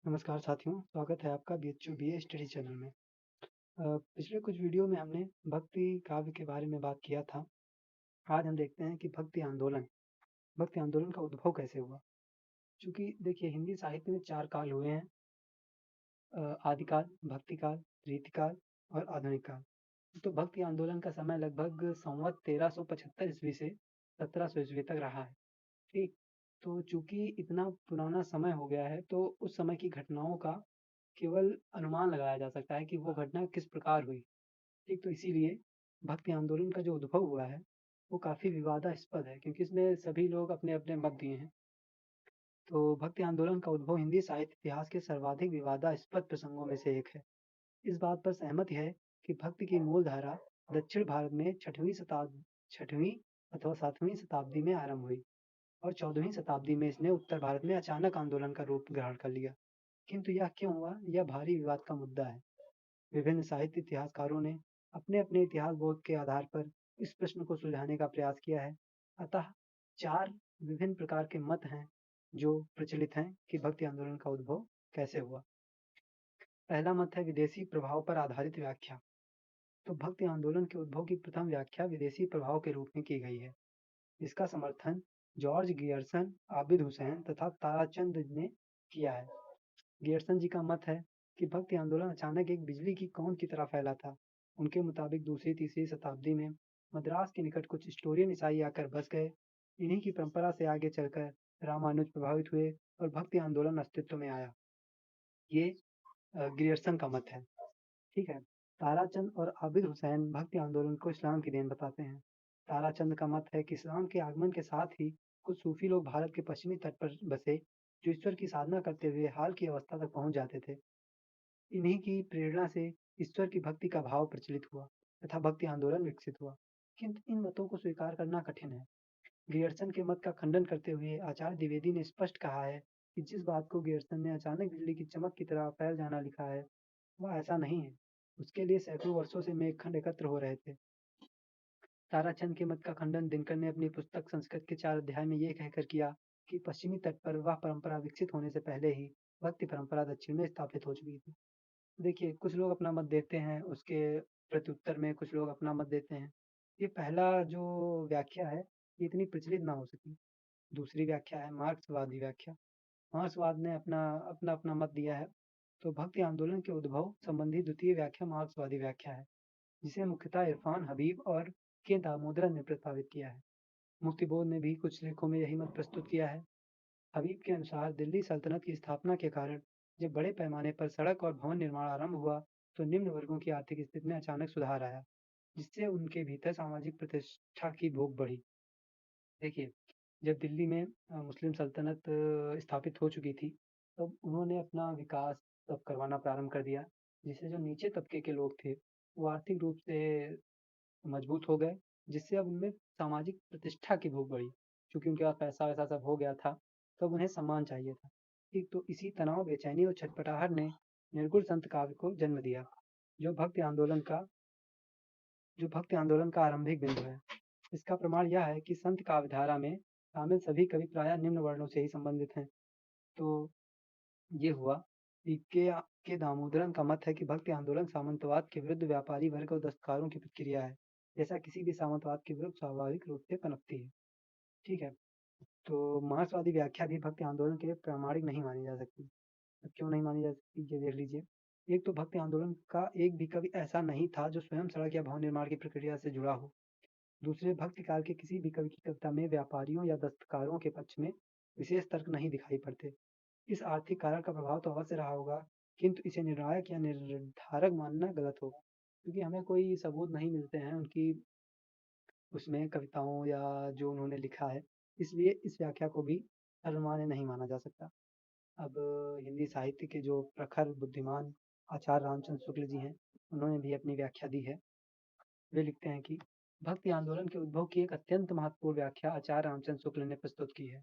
नमस्कार साथियों, स्वागत है आपका बीएचयू बीए स्टडी चैनल में। पिछले कुछ वीडियो में हमने भक्ति काव्य के बारे में बात किया था। आज हम देखते हैं कि भक्ति आंदोलन का उद्भव कैसे हुआ। चूँकि देखिए हिंदी साहित्य में 4 काल हुए हैं, आदिकाल, भक्तिकाल, रीतिकाल और आधुनिक काल। तो भक्ति आंदोलन का समय लगभग संवत 1375 ईस्वी से 1700 ईस्वी तक रहा है, ठीक? तो चूँकि इतना पुराना समय हो गया है, तो उस समय की घटनाओं का केवल अनुमान लगाया जा सकता है कि वो घटना किस प्रकार हुई। ठीक, तो इसीलिए भक्ति आंदोलन का जो उद्भव हुआ है, वो काफ़ी विवादास्पद है क्योंकि इसमें सभी लोग अपने-अपने मत दिए हैं। तो भक्ति आंदोलन का उद्भव हिंदी साहित्य इतिहास के सर्वाधिक विवादास्पद प्रसंगों में से एक है। इस बात पर सहमति है कि भक्ति की मूल धारा दक्षिण भारत में 6वीं अथवा 7वीं शताब्दी में आरंभ हुई और 14वीं शताब्दी में इसने उत्तर भारत में अचानक आंदोलन का रूप ग्रहण कर लिया। किंतु यह क्यों हुआ, यह भारी विवाद का मुद्दा है। विभिन्न साहित्य इतिहासकारों ने अपने-अपने इतिहास बोध के आधार पर इस प्रश्न को सुलझाने का प्रयास किया है। अतः 4 विभिन्न प्रकार के मत हैं, जो प्रचलित हैं कि भक्ति आंदोलन का उद्भव कैसे हुआ। पहला मत है विदेशी प्रभाव पर आधारित व्याख्या। तो भक्ति आंदोलन के उद्भव की प्रथम व्याख्या विदेशी प्रभाव के रूप में की गई है। इसका समर्थन जॉर्ज गियर्सन, आबिद हुसैन तथा ताराचंद ने किया है। गियर्सन जी का मत है कि भक्ति आंदोलन अचानक एक बिजली की कौन की तरह फैला था। उनके मुताबिक दूसरी-तीसरी शताब्दी में मद्रास के निकट कुछ स्टोरियन ईसाई आकर बस गए। इन्हीं की परंपरा से आगे चलकर रामानुज प्रभावित हुए और भक्ति आंदोलन अस्तित्व में आया। ये ग्रियर्सन का मत है। ठीक है। ताराचंद और आबिद हुसैन भक्ति आंदोलन को इस्लाम की देन बताते हैं। ताराचंद का मत है कि इस्लाम के आगमन के साथ ही कुछ सूफी लोग भारत के पश्चिमी तट पर बसे, जो ईश्वर की साधना करते हुए हाल की अवस्था तक पहुंच जाते थे। इन्हीं की प्रेरणा से ईश्वर की भक्ति का भाव प्रचलित हुआ तथा भक्ति आंदोलन विकसित हुआ। किंतु इन मतों को स्वीकार करना कठिन है। ग्रियर्सन के मत का खंडन करते हुए आचार्य द्विवेदी ने स्पष्ट कहा है कि जिस बात को ग्रियर्सन ने अचानक बिजली की चमक की तरह फैल जाना लिखा है, वह ऐसा नहीं है। उसके लिए सैकड़ों वर्षों से मेघखंड एकत्र हो रहे थे। ताराचंद के मत का खंडन दिनकर ने अपनी पुस्तक संस्कृत के 4 अध्याय में ये कहकर किया कि पश्चिमी तट पर वह परंपरा विकसित होने से पहले ही भक्ति परंपरा दक्षिण में स्थापित हो चुकी थी। देखिए, कुछ लोग अपना मत देते हैं, उसके प्रत्युत्तर में कुछ लोग अपना मत देते हैं। ये पहला जो व्याख्या है, ये इतनी प्रचलित ना हो सकी। दूसरी व्याख्या है मार्क्सवादी व्याख्या। मार्क्सवाद ने अपना मत दिया है। तो भक्ति आंदोलन के उद्भव संबंधी द्वितीय व्याख्या मार्क्सवादी व्याख्या है, जिसे मुख्यतः इरफान हबीब और के दामोदरन ने प्रस्तावित किया है। मुक्तिबोध ने भी कुछ लेखों में यही मत प्रस्तुत किया है। हबीब के अनुसार दिल्ली सल्तनत की स्थापना के कारण जब बड़े पैमाने पर सड़क और भवन निर्माण आरंभ हुआ, तो निम्न वर्गों की आर्थिक स्थिति में अचानक सुधार आया, जिससे उनके भीतर सामाजिक प्रतिष्ठा की भूख बढ़ी। देखिए, जब दिल्ली में मुस्लिम सल्तनत स्थापित हो चुकी थी, तब उन्होंने अपना विकास तब करवाना प्रारंभ कर दिया, जिससे जो नीचे तबके के लोग थे, वो आर्थिक रूप से मजबूत हो गए, जिससे अब उनमें सामाजिक प्रतिष्ठा की भूख बढ़ी। चूँकि उनके पास पैसा-वैसा सब हो गया था, तब उन्हें सम्मान चाहिए था। ठीक, तो इसी तनाव, बेचैनी और छटपटाहट ने निर्गुण संत काव्य को जन्म दिया, जो भक्ति आंदोलन का जो भक्ति आंदोलन का आरंभिक बिंदु है। इसका प्रमाण यह है कि संत काव्यधारा में शामिल सभी कवि प्रायः निम्न वर्णों से ही संबंधित हैं। तो ये हुआ कि के दामोदरन का मत है कि भक्ति आंदोलन सामंतवाद के विरुद्ध व्यापारी वर्ग और दस्तकारों की प्रतिक्रिया है, जैसा किसी भी सामंतवाद के विरुद्ध स्वाभाविक रूप से पनपती है। ठीक है, तो मार्क्सवादी व्याख्या भी भक्ति आंदोलन के लिए प्रामाणिक नहीं मानी जा सकती। अब क्यों नहीं मानी जा सकती, ये देख लीजिए। एक तो भक्ति आंदोलन का एक भी कवि ऐसा नहीं था जो स्वयं सड़क या भवन निर्माण की प्रक्रिया से जुड़ा हो। दूसरे, भक्ति काल के किसी भी कवि की कविता में व्यापारियों या दस्तकारों के पक्ष में विशेष तर्क नहीं दिखाई पड़ते। इस आर्थिक कारण का प्रभाव तो अवश्य रहा होगा, किंतु इसे निर्णायक या निर्धारक मानना गलत होगा, क्योंकि हमें कोई सबूत नहीं मिलते हैं उनकी उसमें कविताओं या जो उन्होंने लिखा है, इसलिए इस व्याख्या को भी सर्वमान्य नहीं माना जा सकता। अब हिंदी साहित्य के जो प्रखर बुद्धिमान आचार्य रामचंद्र शुक्ल जी हैं, उन्होंने भी अपनी व्याख्या दी है। वे लिखते हैं कि भक्ति आंदोलन के उद्भव की एक अत्यंत महत्वपूर्ण व्याख्या आचार्य रामचंद्र शुक्ल ने प्रस्तुत की है,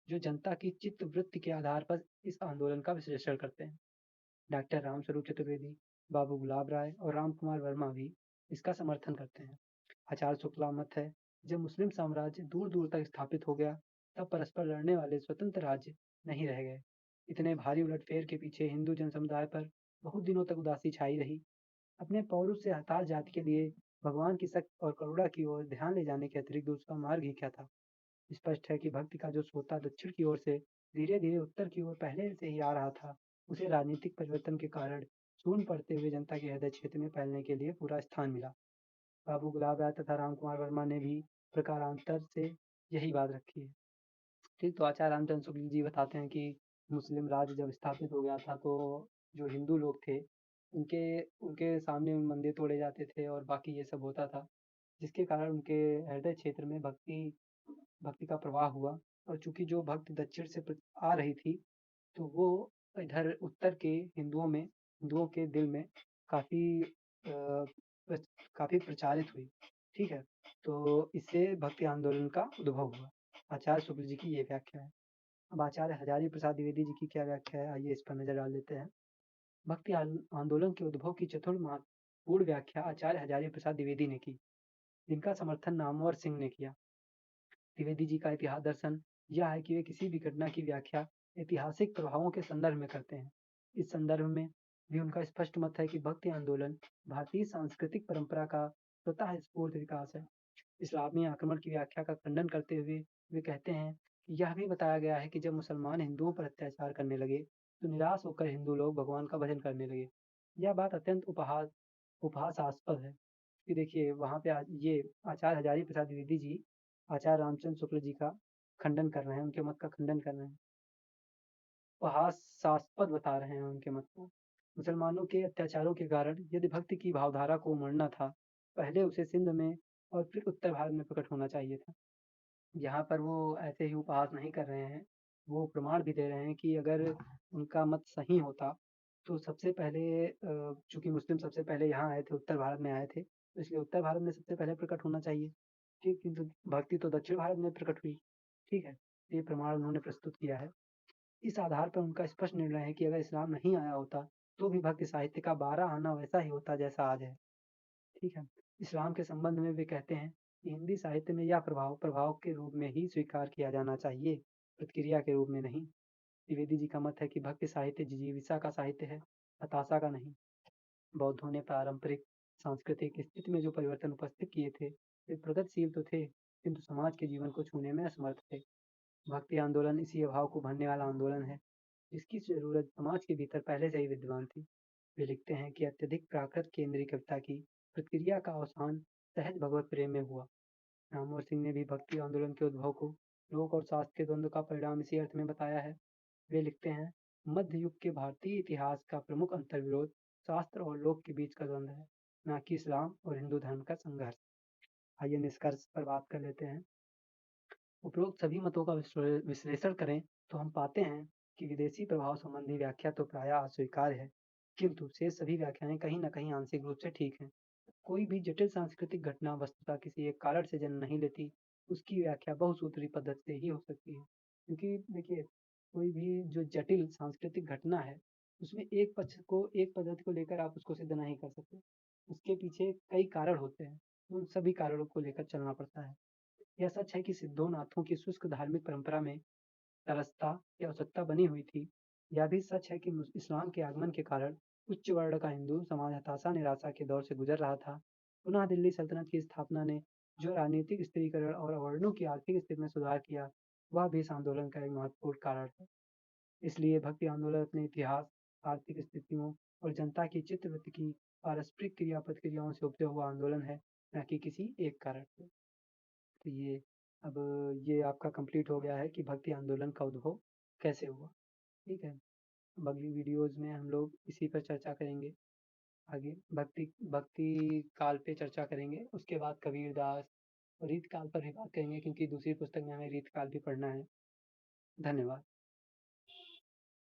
जो जनता की चित्त वृत्ति के आधार पर इस आंदोलन का विश्लेषण करते हैं। डॉक्टर रामस्वरूप चतुर्वेदी, बाबू गुलाब राय और राम कुमार वर्मा भी इसका समर्थन करते हैं। आचार्य शुक्ला मत है, जब मुस्लिम साम्राज्य दूर दूर तक स्थापित हो गया, तब परस्पर लड़ने वाले स्वतंत्र राज्य नहीं रह गए। इतने भारी उलटफेर के पीछे हिंदू जन समुदाय पर बहुत दिनों तक उदासी छाई रही। अपने पौरुष से हताश जाति के लिए भगवान की सख्त और करुणा की ओर ध्यान ले जाने के अतिरिक्त दूसरा मार्ग ही क्या था? स्पष्ट है कि भक्ति का जो सोता दक्षिण की ओर से धीरे-धीरे उत्तर की ओर पहले से ही आ रहा था, उसे राजनीतिक परिवर्तन के कारण शून्य पड़ते हुए जनता के हृदय क्षेत्र में फैलने के लिए पूरा स्थान मिला। बाबू गुलाब राय तथा रामकुमार वर्मा ने भी प्रकारांतर से यही बात रखी है। ठीक, तो आचार्य रामचंद्र शुक्ल जी बताते हैं कि मुस्लिम राज्य जब स्थापित हो गया था, तो जो हिंदू लोग थे, उनके उनके सामने मंदिर तोड़े जाते थे और बाकी ये सब होता था, जिसके कारण उनके हृदय क्षेत्र में भक्ति भक्ति का प्रवाह हुआ। और चूँकि जो भक्ति दक्षिण से आ रही थी, तो वो इधर उत्तर के हिंदुओं के दिल में काफ़ी प्रच काफ़ी प्रचारित हुई। ठीक है? तो इससे भक्ति आंदोलन का उद्भव हुआ। आचार्य शुक्ल जी की ये व्याख्या है। अब आचार्य हजारी प्रसाद द्विवेदी जी की क्या व्याख्या है, आइए इस पर नज़र डाल लेते हैं। भक्ति आंदोलन के उद्भव की चतुर महत्वपूर्ण व्याख्या आचार्य हजारी प्रसाद द्विवेदी ने की, जिनका समर्थन नामवर सिंह ने किया। द्विवेदी जी का इतिहास दर्शन यह है कि वे किसी भी घटना की व्याख्या ऐतिहासिक प्रभावों के संदर्भ में करते हैं। इस संदर्भ में भी उनका स्पष्ट मत है कि भक्ति आंदोलन भारतीय सांस्कृतिक परंपरा का स्वतः स्फूर्त विकास है। इस्लामी आक्रमण की व्याख्या का खंडन करते हुए वे कहते हैं कि यह भी बताया गया है कि जब मुसलमान हिंदुओं पर अत्याचार करने लगे, तो निराश होकर हिंदू लोग भगवान का भजन करने लगे। यह बात अत्यंत उपहासास्पद है कि देखिए वहाँ पे ये आचार्य हजारी प्रसाद द्विवेदी जी आचार्य रामचंद्र शुक्ल जी का खंडन कर रहे हैं, उनके मत का खंडन कर रहे हैं। उपहासास्पद बता रहे हैं उनके मत को। मुसलमानों के अत्याचारों के कारण यदि भक्ति की भावधारा को उमड़ना था, पहले उसे सिंध में और फिर उत्तर भारत में प्रकट होना चाहिए था। यहाँ पर वो ऐसे ही उपहास नहीं कर रहे हैं, वो प्रमाण भी दे रहे हैं कि अगर उनका मत सही होता, तो सबसे पहले चूँकि मुस्लिम सबसे पहले यहाँ आए थे, उत्तर भारत में आए थे, तो इसलिए उत्तर भारत में सबसे पहले प्रकट होना चाहिए। ठीक, किंतु भक्ति तो दक्षिण भारत में प्रकट हुई। ठीक है? ये प्रमाण उन्होंने प्रस्तुत किया है। इस आधार पर उनका स्पष्ट निर्णय है कि अगर इस्लाम नहीं आया होता, तो भी भक्ति साहित्य का 12 आना वैसा ही होता जैसा आज है। ठीक है? इस्लाम के संबंध में वे कहते हैं कि हिंदी साहित्य में यह प्रभाव प्रभाव के रूप में ही स्वीकार किया जाना चाहिए, प्रतिक्रिया के रूप में नहीं। द्विवेदी जी का मत है कि भक्ति साहित्य जिजीविषा का साहित्य है, हताशा का नहीं। बौद्धों ने पारंपरिक सांस्कृतिक स्थिति में जो परिवर्तन उपस्थित किए थे, वे प्रगतिशील तो थे, किंतु समाज के जीवन को छूने में असमर्थ थे। भक्ति आंदोलन इसी अभाव को भरने वाला आंदोलन है, जिसकी ज़रूरत समाज के भीतर पहले से ही विद्यमान थी। वे लिखते हैं कि अत्यधिक प्राकृत केंद्रीय कविता की प्रतिक्रिया का अवसान सहज भगवत प्रेम में हुआ। रामवर सिंह ने भी भक्ति आंदोलन के उद्भव को लोक और शास्त्र के द्वंद्व का परिणाम इसी अर्थ में बताया है। वे लिखते हैं, मध्य युग के भारतीय इतिहास का प्रमुख अंतर्विरोध शास्त्र और लोक के बीच का द्वंद्व है, न कि इस्लाम और हिंदू धर्म का संघर्ष। आइए निष्कर्ष पर बात कर लेते हैं। उपरोक्त सभी मतों का विश्लेषण करें तो हम पाते हैं कि विदेशी प्रभाव संबंधी व्याख्या तो प्रायः अस्वीकार्य है, किंतु शेष सभी व्याख्याएं कहीं न कहीं आंशिक रूप से ठीक हैं। कोई भी जटिल सांस्कृतिक घटना वस्तुतः किसी एक कारण से जन्म नहीं लेती, उसकी व्याख्या बहुसूत्री पद्धति से ही हो सकती है। क्योंकि देखिए, कोई भी जो जटिल सांस्कृतिक घटना है, उसमें एक पद्धति को लेकर आप उसको सिद्ध नहीं कर सकते। उसके पीछे कई कारण होते हैं, उन सभी कारणों को लेकर चलना पड़ता है। यह सच है कि सिद्धोनाथों की शुष्क धार्मिक परंपरा में तरसता या आवश्यकता बनी हुई थी। यह भी सच है कि इस्लाम के आगमन के कारण उच्च वर्ण का हिंदू समाज हताशा निराशा के दौर से गुजर रहा था। पुनः दिल्ली सल्तनत की स्थापना ने जो राजनीतिक स्थिरीकरण और अवर्णों की आर्थिक स्थिति में सुधार किया, वह भी इस आंदोलन का एक महत्वपूर्ण कारण है। इसलिए भक्ति आंदोलन अपने इतिहास, आर्थिक स्थितियों और जनता की चित्तवृत्ति की पारस्परिक क्रिया प्रतिक्रियाओं से उपजे हुआ आंदोलन है, न कि किसी एक कारण से। तो अब ये आपका कंप्लीट हो गया है कि भक्ति आंदोलन का उद्भव कैसे हुआ। ठीक है? अब अगली वीडियोज़ में हम लोग इसी पर चर्चा करेंगे। आगे भक्ति भक्ति काल पे चर्चा करेंगे, उसके बाद कबीरदास और रीत काल पर भी बात करेंगे, क्योंकि दूसरी पुस्तक में हमें रीत काल भी पढ़ना है। धन्यवाद।